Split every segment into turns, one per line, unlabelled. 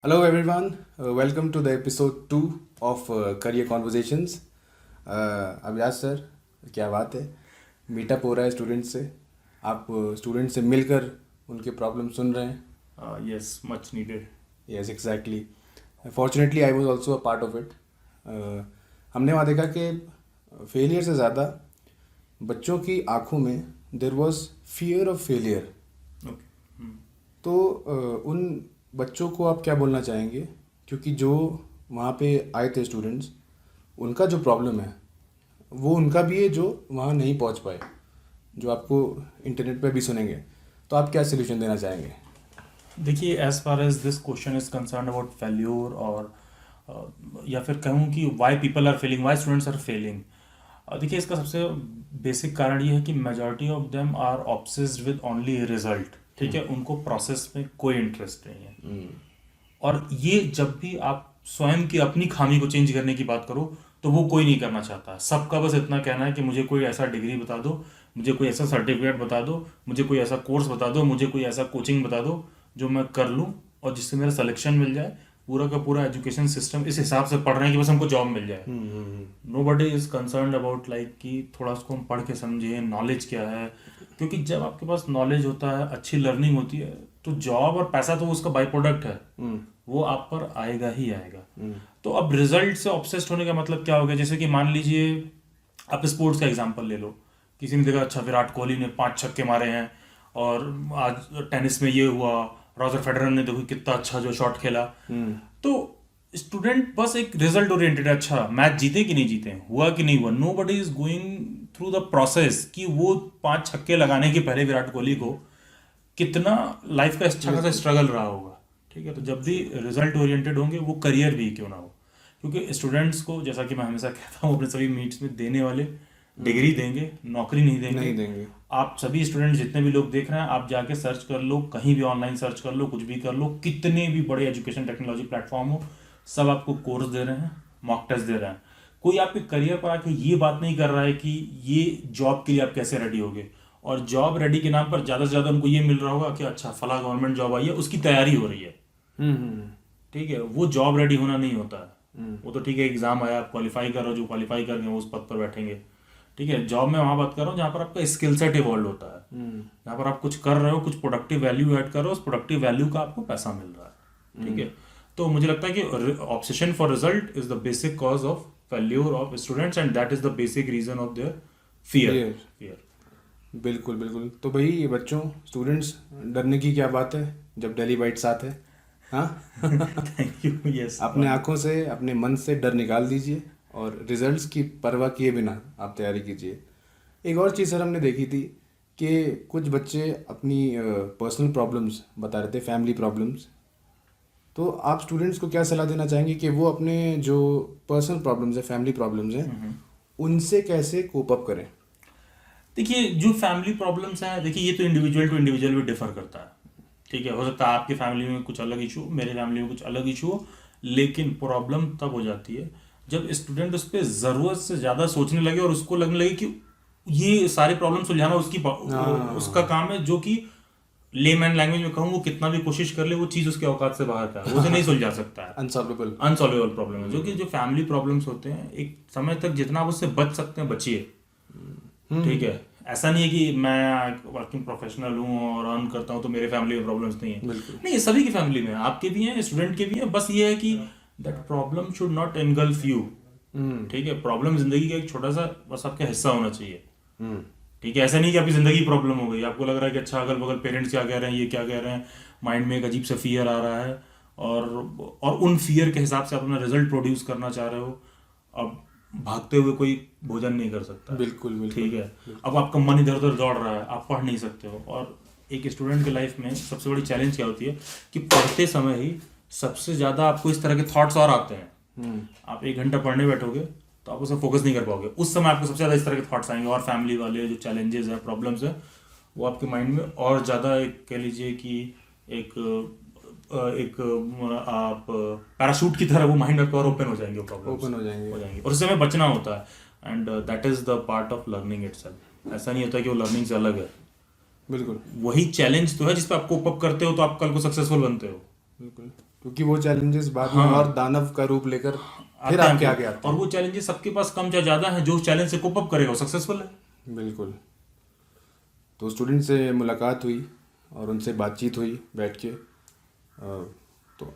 Hello everyone, welcome to the episode 2 of Career Conversations. Abhilash sir, क्या बात है, meetup हो रहा है स्टूडेंट से. आप स्टूडेंट से मिलकर उनके प्रॉब्लम सुन रहे हैं.
Yes, much needed.
Yes exactly. Fortunately I was also a part of it. हमने वहाँ देखा कि फेलियर से ज़्यादा बच्चों की आंखों में there was fear of failure.
Okay.
तो उन बच्चों को आप क्या बोलना चाहेंगे, क्योंकि जो वहाँ पे आए थे स्टूडेंट्स, उनका जो प्रॉब्लम है वो उनका भी है जो वहाँ नहीं पहुँच पाए, जो आपको इंटरनेट पे भी सुनेंगे. तो आप क्या सोल्यूशन देना चाहेंगे?
देखिए, as far as this question is concern about failure और या फिर कहूँ कि why people are failing, why students are failing. देखिए, इसका सबसे बेसिक कारण ये है कि majority of them are obsessed with only result. ठीक है, उनको प्रोसेस में कोई इंटरेस्ट नहीं है. और ये जब भी आप स्वयं की अपनी खामी को चेंज करने की बात करो तो वो कोई नहीं करना चाहता. सबका बस इतना कहना है कि मुझे कोई ऐसा डिग्री बता दो, मुझे कोई ऐसा सर्टिफिकेट बता दो, मुझे कोई ऐसा कोर्स बता दो, मुझे कोई ऐसा कोचिंग बता दो जो मैं कर लूँ और जिससे मेरा सिलेक्शन मिल जाए. पूरा का पूरा एजुकेशन सिस्टम इस हिसाब से पढ़ रहे हैं कि बस हमको जॉब मिल जाए. Nobody is concern about like कि थोड़ा उसको हम पढ़ के समझें नॉलेज क्या है. क्योंकि जब आपके पास नॉलेज होता है, अच्छी लर्निंग होती है, तो जॉब और पैसा तो उसका बाई प्रोडक्ट है, वो आप पर आएगा ही आएगा. तो अब रिजल्ट से ऑब्सेस्ड होने का मतलब क्या हो गया? जैसे कि मान लीजिए आप स्पोर्ट्स का एग्जांपल ले लो. किसी ने देखा अच्छा विराट कोहली ने 5 छक्के मारे हैं और आज टेनिस में ये हुआ, रॉजर फेडरर ने देखो कितना अच्छा जो शॉट खेला. तो स्टूडेंट बस एक रिजल्ट ओरिएंटेड, अच्छा मैच जीते कि नहीं जीते, हुआ कि नहीं हुआ. Nobody is going through the process कि वो 5 छक्के लगाने के पहले विराट कोहली को कितना लाइफ का अच्छा खासा स्ट्रगल रहा होगा. ठीक है, तो जब भी रिजल्ट ओरिएंटेड होंगे, वो करियर भी क्यों ना हो, क्योंकि स्टूडेंट्स को, जैसा कि मैं हमेशा कहता हूँ अपने सभी मीट्स में, देने वाले डिग्री देंगे, नौकरी नहीं देंगे. आप सभी स्टूडेंट जितने भी लोग देख रहे हैं, आप जाके सर्च कर लो, कहीं भी ऑनलाइन सर्च कर लो, कुछ भी कर लो, कितने भी बड़े एजुकेशन टेक्नोलॉजी प्लेटफॉर्म हो, सब आपको कोर्स दे रहे हैं, मॉक टेस्ट दे रहे हैं. कोई आपके करियर पर आके ये बात नहीं कर रहा है कि ये जॉब के लिए आप कैसे रेडी होगे. और जॉब रेडी के नाम पर ज़्यादा से ज़्यादा उनको ये मिल रहा होगा कि अच्छा फला गवर्नमेंट जॉब आई है, उसकी तैयारी हो रही है. ठीक है, वो जॉब रेडी होना नहीं होता है. वो तो ठीक है, एग्जाम आया, आप क्वालिफाई कर रहे हो, जो क्वालिफाई कर गए वो उस पद पर बैठेंगे. ठीक है, जॉब में वहां बात कर रहा हूँ जहाँ पर आपका स्किल सेट इवॉल्व होता है, जहाँ पर आप कुछ कर रहे हो, कुछ प्रोडक्टिव वैल्यू ऐड कर रहे हो, उस प्रोडक्टिव वैल्यू का आपको पैसा मिल रहा है. ठीक है, तो मुझे लगता है कि obsession for result is the basic cause of failure of students and that is the basic reason of their fear.
बिल्कुल बिल्कुल. तो भाई ये बच्चों, स्टूडेंट्स, डरने की क्या बात है जब डेली बाइट्स आते हैं. हाँ
थैंक यू. यस,
अपने आंखों से, अपने मन से डर निकाल दीजिए और रिजल्ट्स की परवाह किए बिना आप तैयारी कीजिए. एक और चीज़ सर हमने देखी थी कि कुछ बच्चे अपनी पर्सनल प्रॉब्लम्स बता रहे थे, फैमिली प्रॉब्लम्स. तो आप स्टूडेंट्स को क्या सलाह देना चाहेंगे कि वो अपने जो पर्सनल प्रॉब्लम्स है, फैमिली प्रॉब्लम्स हैं, उनसे कैसे कोप अप करें?
देखिए, जो फैमिली प्रॉब्लम्स हैं, देखिए ये तो इंडिविजुअल टू इंडिविजुअल भी डिफर करता है. ठीक है, हो सकता है आपकी फैमिली में कुछ अलग इशू, मेरे फैमिली में कुछ अलग इशू हो, लेकिन प्रॉब्लम तब हो जाती है जब स्टूडेंट उस पर ज़रूरत से ज़्यादा सोचने लगे और उसको लगने लगे कि ये सारे प्रॉब्लम सुलझाना उसका काम है, जो कि लेमैन लैंग्वेज में कहूँ, वो कितना भी कोशिश कर ले, वो चीज़ उसके औकात से बाहर का है, वो उसे नहीं सुलझा सकता है. अनसॉल्वेबल प्रॉब्लम है. जो कि जो फैमिली प्रॉब्लम्स होते हैं, एक समय तक जितना आप उससे बच सकते हैं बचिए. ठीक है, ऐसा नहीं है कि मैं वर्किंग प्रोफेशनल हूँ और अर्न करता हूँ तो मेरे फैमिली में प्रॉब्लम्स नहीं है. नहीं, ये सभी की फैमिली में, आपके भी हैं, स्टूडेंट के भी हैं. बस ये है कि that problem should not engulf you. ठीक है, प्रॉब्लम जिंदगी का एक छोटा सा बस आपका हिस्सा होना चाहिए. ठीक है, ऐसा नहीं कि आपकी जिंदगी प्रॉब्लम हो गई, आपको लग रहा है कि अच्छा अगल बगल पेरेंट्स क्या कह रहे हैं, ये क्या कह रहे हैं, माइंड में एक अजीब सा फियर आ रहा है और उन फियर के हिसाब से आप अपना रिजल्ट प्रोड्यूस करना चाह रहे हो. अब भागते हुए कोई भोजन नहीं कर सकता.
बिल्कुल.
ठीक है, अब आपका मन इधर उधर दौड़ रहा है, आप पढ़ नहीं सकते हो. और एक स्टूडेंट की लाइफ में सबसे बड़ी चैलेंज क्या होती है कि पढ़ते समय ही सबसे ज़्यादा आपको इस तरह के थॉट्स और आते हैं. आप 1 घंटा पढ़ने बैठोगे तो आप उसे फोकस नहीं कर पाओगे. उस समय आपको सबसे ज़्यादा इस तरह के थॉट्स आएंगे और फैमिली वाले जो चैलेंजेस है, प्रॉब्लम्स है, वो आपके माइंड में और ज़्यादा, एक कह लीजिए कि एक आप पैराशूट की तरह वो माइंड आपका और ओपन हो जाएंगे,
ओपन हो जाएंगे.
और उस समय बचना होता है. And that is the part of learning itself. ऐसा नहीं होता कि वो लर्निंग से अलग है.
बिल्कुल,
वही चैलेंज तो है जिस पे आप कोप अप करते हो तो आप कल को सक्सेसफुल बनते हो.
बिल्कुल. क्योंकि वो चैलेंजेस बाद में
हाँ
और दानव का रूप लेकर फिर
आते हैं
आपके
फिर,
आगे आते
और वो चैलेंजेस सबके पास कम या ज्यादा है, जो चैलेंज से कोप अप करेगा वो सक्सेसफुल है।
हैं। बिल्कुल। तो स्टूडेंट से मुलाकात हुई और उनसे बातचीत हुई बैठ के। तो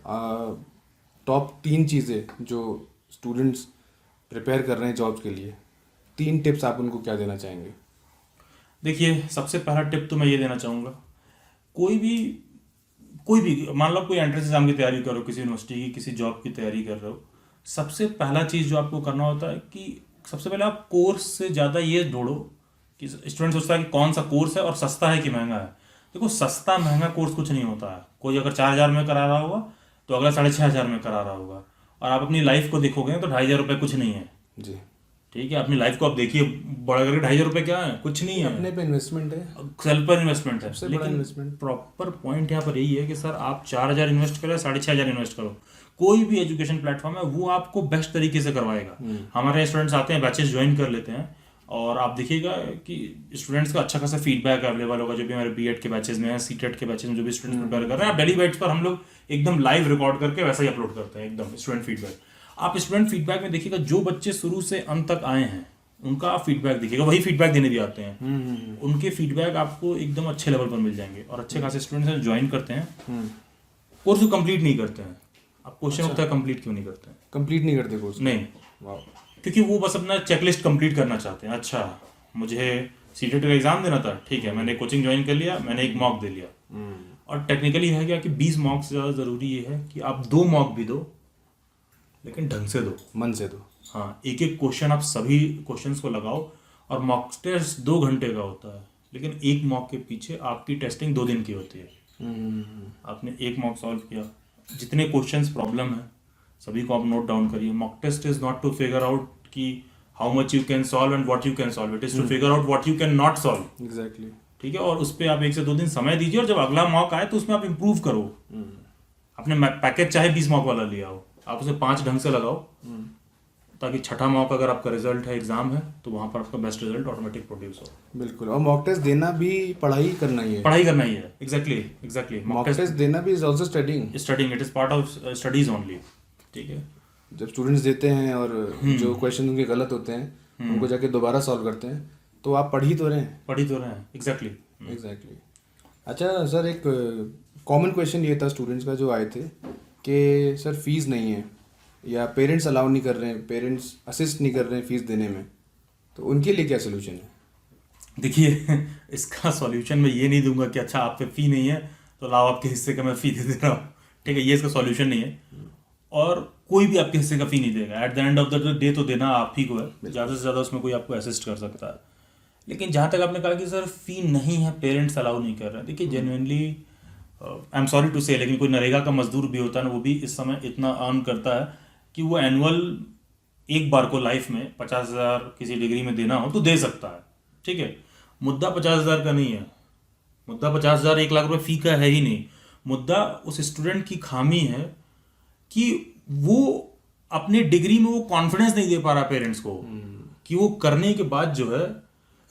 टॉप 3 चीज़ें जो स्टूडेंट्स प्रिपेयर कर रहे हैं जॉब्स के लिए, 3 टिप्स आप उनको क्या देना चाहेंगे?
देखिए सबसे पहला टिप तो मैं ये देना चाहूँगा, कोई भी मान लो आप कोई एंट्रेंस एग्जाम की तैयारी कर रहे हो, किसी यूनिवर्सिटी की किसी जॉब की तैयारी कर रहे हो, सबसे पहला चीज़ जो आपको करना होता है कि सबसे पहले आप कोर्स से ज़्यादा ये ढूंढो कि स्टूडेंट सोचता है कि कौन सा कोर्स है और सस्ता है कि महंगा है। देखो सस्ता महंगा कोर्स कुछ नहीं होता है। कोई अगर 4,000 में करा रहा होगा तो अगला 6,500 में करा रहा होगा, और आप अपनी लाइफ को देखोगे तो 2,500 रुपये कुछ नहीं है।
जी।
ठीक है, अपनी लाइफ को आप देखिए, बड़ा करके 2,500 रुपये क्या है, कुछ नहीं है,
अपने पे इन्वेस्टमेंट है,
सेल्फ पर इन्वेस्टमेंट है।
सबसे बड़ा
लेकिन
इन्वेस्टमेंट।
प्रॉपर पॉइंट यहाँ पर यही है कि सर आप 4,000 इन्वेस्ट करो, 6,500 इन्वेस्ट करो, कोई भी एजुकेशन प्लेटफॉर्म है वो आपको बेस्ट तरीके से करवाएगा। हमारे स्टूडेंट्स आते हैं, बैचेस ज्वाइन कर लेते हैं, और आप देखिएगा कि स्टूडेंट्स का अच्छा खासा फीडबैक अवेलेबल होगा। जो भी हमारे बीएड के बैचेस में है, सीटेट के बैचेस में जो भी स्टूडेंट्स प्रिपेयर कर रहे हैं, आप डेली बैच पर हम लोग एकदम लाइव रिकॉर्ड करके वैसा ही अपलोड करते हैं, एकदम स्टूडेंट फीडबैक। आप स्टूडेंट फीडबैक में देखिएगा जो बच्चे शुरू से अंत तक आए हैं उनका आप फीडबैक देखिएगा, वही फीडबैक देने भी आते हैं। उनके फीडबैक आपको एकदम अच्छे लेवल पर मिल जाएंगे, और अच्छे खासे स्टूडेंट्स ज्वाइन करते हैं, कोर्स को कंप्लीट नहीं करते हैं। आप क्वेश्चन होता है कंप्लीट क्यों नहीं करते हैं?
कंप्लीट नहीं करते कोर्स?
नहीं,
वाह।
क्योंकि वो बस अपना चेकलिस्ट कंप्लीट करना चाहते हैं। अच्छा मुझे सीटेट का एग्जाम देना था, ठीक है, मैंने कोचिंग ज्वाइन कर लिया, मैंने एक मॉक दे लिया। और टेक्निकली है क्या कि 20 मॉक से ज़्यादा ज़रूरी ये है कि आप 2 मॉक भी दो, लेकिन ढंग से दो,
मन से दो।
हाँ, एक एक क्वेश्चन आप सभी क्वेश्चंस को लगाओ। और मॉक टेस्ट 2 घंटे का होता है, लेकिन एक मॉक के पीछे आपकी टेस्टिंग 2 दिन की होती है। आपने एक मॉक सॉल्व किया, जितने क्वेश्चंस प्रॉब्लम है सभी को आप नोट डाउन करिए। Mock test is not to figure out कि how much you can solve and what you can solve, it is to figure out what you can not solve.
Exactly.
ठीक है, और उस पर आप 1 से 2 दिन समय दीजिए, और जब अगला मॉक आए तो उसमें आप इम्प्रूव करो। अपने पैकेज चाहे 20 मॉक वाला लिया हो, आप उसे 5 ढंग से लगाओ, ताकि छठा मॉक अगर आपका रिजल्ट है, एग्जाम है, तो वहां पर आपका बेस्ट रिजल्ट ऑटोमेटिक प्रोड्यूस हो।
बिल्कुल। और मॉक टेस्ट देना भी पढ़ाई करना ही है।
पढ़ाई करना ही है, एग्जैक्टली।
मॉक टेस्ट देना भी is also
studying, it is part of studies only. ठीक है,
जब स्टूडेंट्स देते हैं और जो क्वेश्चन उनके गलत होते हैं उनको जाके दोबारा सॉल्व करते हैं, तो आप पढ़ ही तो रहे हैं। एग्जैक्टली। अच्छा सर, एक कॉमन क्वेश्चन ये था स्टूडेंट्स का जो आए थे कि सर फीस नहीं है, या पेरेंट्स अलाउ नहीं कर रहे हैं, पेरेंट्स असिस्ट नहीं कर रहे हैं फीस देने में, तो उनके लिए क्या सोल्यूशन है?
देखिए इसका सॉल्यूशन मैं ये नहीं दूंगा कि अच्छा आप पे फी नहीं है तो लाओ आपके हिस्से का मैं फी दे रहा हूँ। ठीक है, ये इसका सॉल्यूशन नहीं है, और कोई भी आपके हिस्से का फी नहीं देगा। At the end of the day तो देना आप ही को है, ज़्यादा से ज़्यादा उसमें कोई आपको असिस्ट कर सकता है। लेकिन जहाँ तक आपने कहा कि सर फी नहीं है, पेरेंट्स अलाउ नहीं कर रहे हैं, देखिए genuinely I am sorry to say, लेकिन कोई नरेगा का मजदूर भी होता है ना, वो भी इस समय इतना अर्न करता है कि वो एनुअल एक बार को लाइफ में 50,000 किसी डिग्री में देना हो तो दे सकता है। ठीक है, मुद्दा 50,000 का नहीं है, मुद्दा 50,000 1,00,000 रुपये फी का है ही नहीं। मुद्दा उस स्टूडेंट की खामी है कि वो अपने डिग्री में वो कॉन्फिडेंस नहीं दे पा रहा पेरेंट्स को कि वो करने के बाद जो है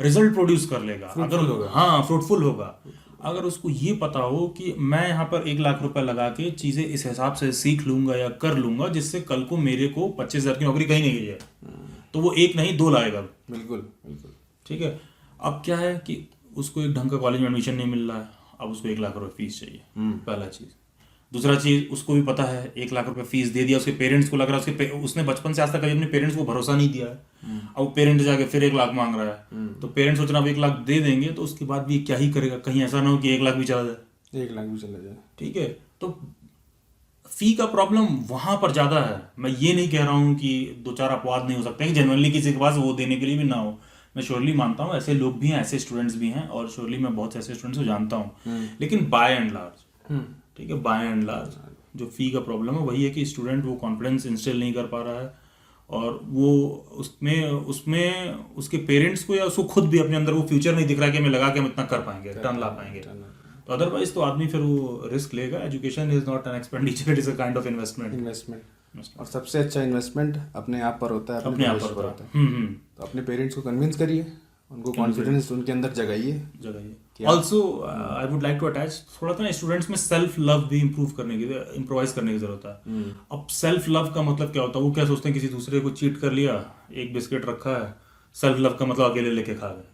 रिजल्ट प्रोड्यूस कर लेगा, अगर हाँ फ्रूटफुल होगा। अगर उसको ये पता हो कि मैं यहाँ पर 1,00,000 रुपए लगा के चीज़ें इस हिसाब से सीख लूंगा या कर लूंगा जिससे कल को मेरे को 25,000 की नौकरी कहीं नहीं गई है, तो वो 1 नहीं 2 लाएगा।
बिल्कुल।
ठीक है, अब क्या है कि उसको एक ढंग का कॉलेज में एडमिशन नहीं मिल रहा है, अब उसको 1,00,000 रुपये फीस चाहिए, पहला चीज़। दूसरा चीज़, उसको भी पता है 1,00,000 रुपये फीस दे दिया, उसके पेरेंट्स को लग रहा है उसने बचपन से आज तक कभी अपने पेरेंट्स को भरोसा नहीं दिया है। अब पेरेंट्स जाके फिर 1,00,000 मांग रहा है, तो पेरेंट्स सोच रहा है 1,00,000 दे देंगे तो उसके बाद भी क्या ही करेगा, कहीं ऐसा ना हो कि 1,00,000 भी चला जाए।
1,00,000 भी चला जाए।
ठीक है, तो फी का प्रॉब्लम वहां पर ज्यादा है। मैं ये नहीं कह रहा हूँ कि 2-4 अपवाद नहीं हो सकते हैं कि जेन्युइनली किसी के पास वो देने के लिए भी ना हो। मैं श्योरली मानता हूँ ऐसे लोग भी हैं, ऐसे स्टूडेंट्स भी हैं, और श्योरली मैं बहुत ऐसे स्टूडेंट्स को जानता हूँ। लेकिन बाय एंड लार्ज, ठीक है, बाय एंड लार्ज जो फी का प्रॉब्लम है वही है कि स्टूडेंट वो कॉन्फिडेंस इंस्टिल नहीं कर पा रहा है, और वो उसमें उसके पेरेंट्स को या उसको खुद भी अपने अंदर वो फ्यूचर नहीं दिख रहा है कि हमें लगा के हम इतना कर पाएंगे, टर्न ला पाएंगे। तो अदरवाइज तो आदमी फिर वो रिस्क लेगा। Education is not an expenditure, it is a kind of investment.
और सबसे अच्छा इन्वेस्टमेंट अपने आप पर होता है,
अपने आप पर होता है।
तो अपने पेरेंट्स को कन्विंस करिए, उनको कॉन्फिडेंस उनके अंदर जगाइए।
Also I would like to attach थोड़ा सा स्टूडेंट्स में सेल्फ लव भी इम्प्रोवाइज करने की जरूरत है। अब सेल्फ लव का मतलब क्या होता है? वो क्या सोचते हैं किसी दूसरे को चीट कर लिया, एक बिस्किट रखा है, सेल्फ लव का मतलब अकेले लेके खा गए।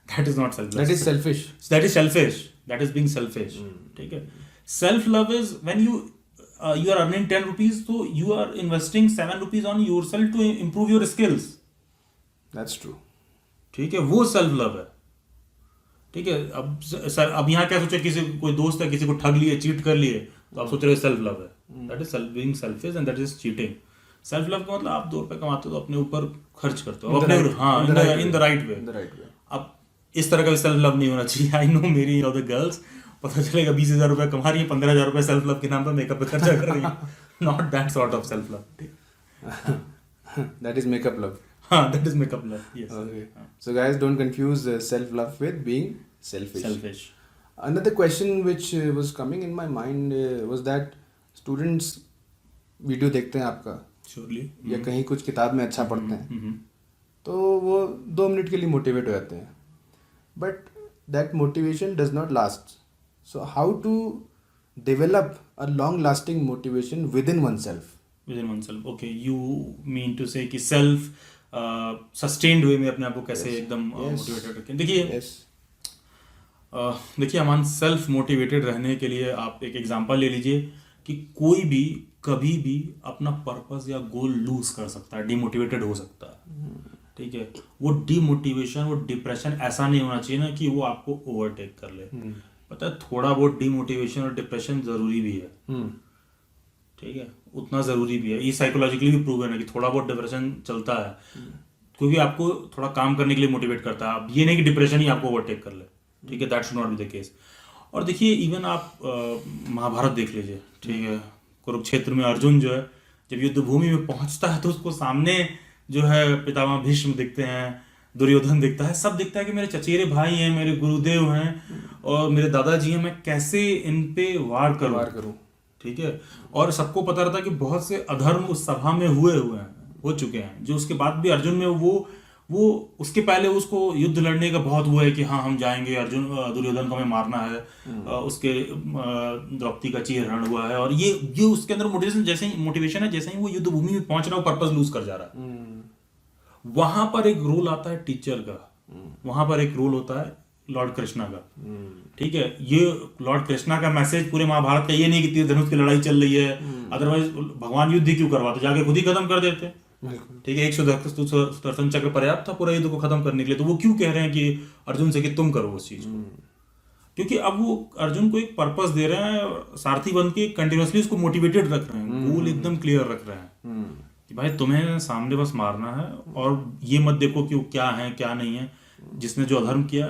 That is not self love,
that is selfish,
that is selfish, that is being selfish. ठीक है, self love is when you you are earning 10 rupees, so you are investing 7 rupees on yourself to improve your skills.
That's true.
ठीक है, वो self love है। ठीक है, अब यहाँ क्या सोचे, किसी कोई दोस्त है किसी को ठग लिए, चीट कर लिए, तो आप सोच रहे हो सेल्फ लव है। That is being selfish and that is cheating. Self love का मतलब आप 2 रुपए कमाते हो तो अपने ऊपर खर्च करते हो, अपने हाँ इन द राइट वे। अब इस तरह का भी सेल्फ लव नहीं होना चाहिए। आई नो मेरी ऑफ द गर्ल्स, पता चलेगा 20,000 रुपए कमा रही है, 15,000 रुपए सेल्फ लव के नाम पर मेकअप पे खर्चा कर रही है। Not that sort of self love.
That is makeup love.
हाँ, that is makeup love. Yes.
Okay. So guys, don't confuse self-love with being selfish.
Selfish.
Another question which was coming in my mind was that students video देखते हैं आपका,
Surely.
या कहीं कुछ किताब में अच्छा पढ़ते हैं, तो वो 2 मिनट के लिए मोटिवेट हो जाते हैं, but that motivation does not last. So how to develop a long lasting motivation within oneself?
Within oneself. Okay, you mean to say कि self सस्टेन्ड वे में अपने आप को कैसे एकदम मोटिवेटेड रखें? देखिए अमान, सेल्फ मोटिवेटेड रहने के लिए आप एक एग्जांपल ले लीजिए कि कोई भी कभी भी अपना पर्पस या गोल लूज कर सकता है, डिमोटिवेटेड हो सकता है. ठीक है, वो डिमोटिवेशन, वो डिप्रेशन ऐसा नहीं होना चाहिए ना कि वो आपको ओवरटेक कर ले. पता है, थोड़ा बहुत डिमोटिवेशन और डिप्रेशन जरूरी भी है. ठीक है, उतना जरूरी भी है. ये साइकोलॉजिकली भी प्रूव है ना कि थोड़ा बहुत डिप्रेशन चलता है क्योंकि आपको थोड़ा काम करने के लिए मोटिवेट करता है. अब ये नहीं कि डिप्रेशन ही आपको ओवरटेक कर ले. ठीक है, that should not be the case. और देखिए इवन आप महाभारत देख लीजिए. ठीक है, कुरुक्षेत्र में अर्जुन जो है जब युद्ध भूमि में पहुंचता है तो उसको सामने जो है पितामह भीष्म दिखते हैं, दुर्योधन दिखता है, सब दिखता है कि मेरे चचेरे भाई हैं, मेरे गुरुदेव हैं और मेरे दादाजी हैं, मैं कैसे इन पे वार करूं. ठीक है, और सबको पता रहता है कि बहुत से अधर्म उस सभा में हो चुके हैं, जो उसके बाद भी अर्जुन में वो उसके पहले उसको युद्ध लड़ने का बहुत वो है कि हाँ हम जाएंगे, अर्जुन दुर्योधन को हमें मारना है, उसके द्रौपदी का चीरहरण हुआ है, और ये उसके अंदर मोटिवेशन है. जैसे ही वो युद्ध भूमि में पहुंच रहा है, पर्पस लूज कर जा रहा है. वहां पर एक रोल आता है टीचर का, वहां पर एक रोल होता है लॉर्ड कृष्णा का. ठीक है, ये लॉर्ड कृष्णा का मैसेज पूरे महाभारत का ये नहीं कि तीर धनुष की लड़ाई चल रही है, अदरवाइज भगवान युद्ध क्यों करवाते, जाके खुद ही खत्म कर देते. ठीक है, 110 सुदर्शन चक्र पर्याप्त था पूरा युद्ध को खत्म करने के लिए. तो वो क्यों कह रहे हैं कि अर्जुन से कि तुम करो उस चीज को? क्योंकि अब वो अर्जुन को एक पर्पस दे रहे हैं, सारथी बन के कंटिन्यूअसली उसको मोटिवेटेड रख रहे हैं, गोल एकदम क्लियर रख रहे हैं कि भाई तुम्हें सामने बस मारना है, और ये मत देखो कि वो क्या है क्या नहीं है. जिसने जो अधर्म किया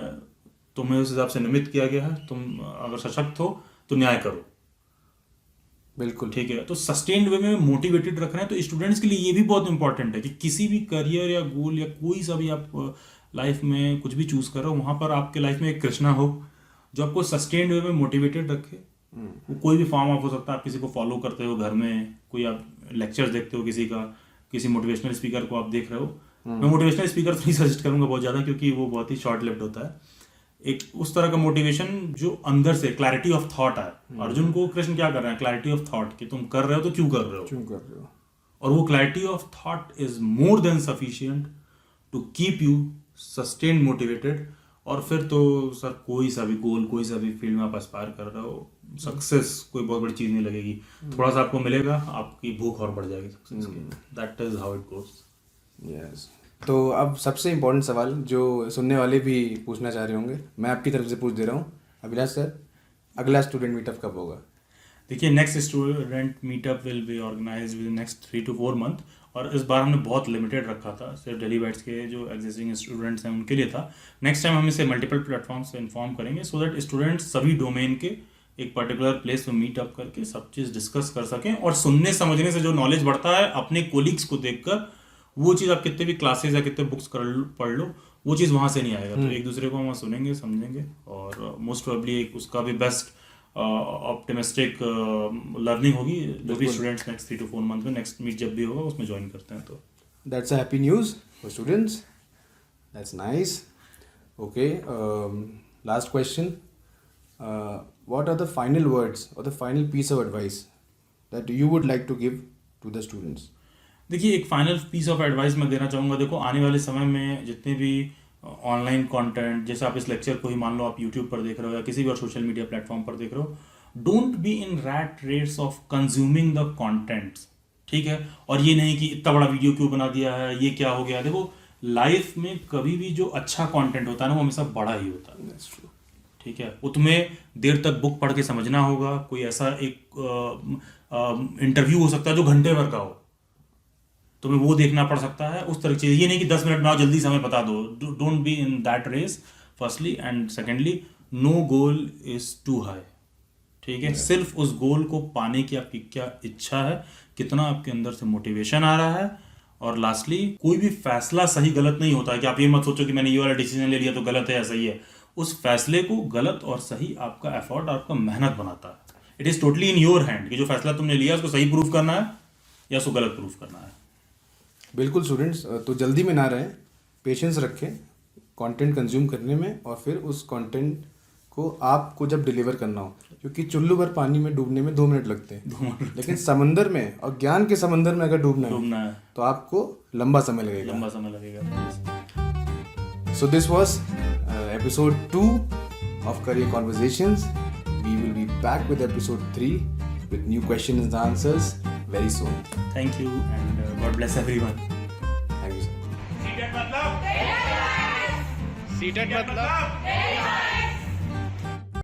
तुम्हें उस हिसाब से निमित्त किया गया है, तुम अगर सशक्त हो तो न्याय करो.
बिल्कुल
ठीक है, तो सस्टेन्ड वे में मोटिवेटेड रख रहे हैं. तो स्टूडेंट्स के लिए ये भी बहुत इंपॉर्टेंट है कि किसी भी करियर या गोल या कोई सा भी आप लाइफ में कुछ भी चूज कर रहे हो, वहां पर आपके लाइफ में एक कृष्णा हो जो आपको सस्टेन्ड वे में मोटिवेटेड रखे. वो कोई भी फॉर्म ऑफ हो सकता है. आप किसी को फॉलो करते हो घर में, कोई आप लेक्चर्स देखते हो किसी मोटिवेशनल स्पीकर को आप देख रहे हो. मैं मोटिवेशनल स्पीकर तो नहीं सजेस्ट करूंगा बहुत ज्यादा, क्योंकि वो बहुत ही शॉर्ट लिव्ड होता है. एक उस तरह का मोटिवेशन जो अंदर से क्लैरिटी ऑफ थॉट है. अर्जुन को कृष्ण क्या कर रहे हैं? क्लैरिटी ऑफ थॉट कि तुम कर रहे हो तो क्यों कर रहे हो. और वो clarity of thought is more than sufficient to keep you sustained motivated. और फिर तो सर कोई सा भी गोल, कोई सा भी फील्ड में आप एस्पायर कर रहे हो, सक्सेस कोई बहुत बड़ी चीज नहीं लगेगी. थोड़ा सा आपको मिलेगा, आपकी भूख और बढ़ जाएगी सक्सेस की. That is how it goes.
Yes. तो अब सबसे इम्पोर्टेंट सवाल जो सुनने वाले भी पूछना चाह रहे होंगे, मैं आपकी तरफ से पूछ दे रहा हूँ. अभिलाष सर, अगला स्टूडेंट मीटअप कब होगा?
देखिए, next student meetup will be organize with next 3 to 4 month. और इस बार हमने बहुत लिमिटेड रखा था, सिर्फ डेली बैट्स के जो एग्जिस्टिंग स्टूडेंट्स हैं उनके लिए था. नेक्स्ट टाइम हम इसे मल्टीपल प्लेटफॉर्म से इन्फॉर्म करेंगे सो दैट स्टूडेंट्स सभी डोमेन के एक पर्टिकुलर प्लेस में मीटअप करके सब चीज़ डिस्कस कर सकें. और सुनने समझने से जो नॉलेज बढ़ता है, अपने कोलिग्स को देखकर, वो चीज़ आप कितने भी क्लासेस या कितने बुक्स पढ़ लो, वो चीज़ वहाँ से नहीं आएगा. तो एक दूसरे को हम सुनेंगे, समझेंगे, और मोस्ट प्रोबेबली एक उसका भी बेस्ट ऑप्टिमिस्टिक लर्निंग होगी. जो भी स्टूडेंट्स नेक्स्ट 3 to 4 मंथ में नेक्स्ट मीट जब भी होगा उसमें ज्वाइन करते हैं. तो
that's a happy news for students. That's nice. Okay, last question. What are the final words or the final piece of advice that you would like to give to the students?
देखिए, एक final piece of advice मैं देना चाहूँगा. देखो, आने वाले समय में जितने भी ऑनलाइन कंटेंट, जैसे आप इस लेक्चर को ही मान लो आप यूट्यूब पर देख रहे हो या किसी भी और सोशल मीडिया प्लेटफॉर्म पर देख रहे हो, don't be in rat race of consuming the contents. ठीक है. और ये नहीं कि इतना बड़ा वीडियो क्यों बना दिया है, ये क्या हो गया. देखो, लाइफ में कभी भी जो अच्छा कंटेंट होता है ना, वो हमेशा बड़ा ही होता है.
That's true.
ठीक है. वो तुम्हें देर तक बुक पढ़ के समझना होगा. कोई ऐसा एक इंटरव्यू हो सकता है जो घंटे भर का हो, तुम्हें वो देखना पड़ सकता है. उस तरह की चीज़, ये नहीं कि 10 मिनट में आओ जल्दी समय बता दो. Don't be in that race firstly, and secondly no goal is too high. ठीक है. सिर्फ उस गोल को पाने की आपकी क्या इच्छा है, कितना आपके अंदर से मोटिवेशन आ रहा है. और लास्टली, कोई भी फैसला सही गलत नहीं होता है कि आप ये मत सोचो कि मैंने ये वाला डिसीजन ले लिया तो गलत है या सही है. उस फैसले को गलत और सही आपका एफर्ट और आपका मेहनत बनाता है. It is totally in your hand कि जो फैसला तुमने लिया उसको सही प्रूफ करना है या उसको गलत प्रूफ करना है.
बिल्कुल स्टूडेंट्स, तो जल्दी में ना रहें, पेशेंस रखें कंटेंट कंज्यूम करने में, और फिर उस कंटेंट को आपको जब डिलीवर करना हो, क्योंकि चुल्लू भर पानी में डूबने में 2 मिनट लगते हैं, लेकिन समंदर में और ज्ञान के समंदर में अगर डूबना है तो आपको लंबा समय लगेगा. So this was episode 2 of Career Conversations. We will be back with episode 3 with new questions and answers very soon.
Thank you and God bless everyone.
Thank you, sir.
CTET मतलब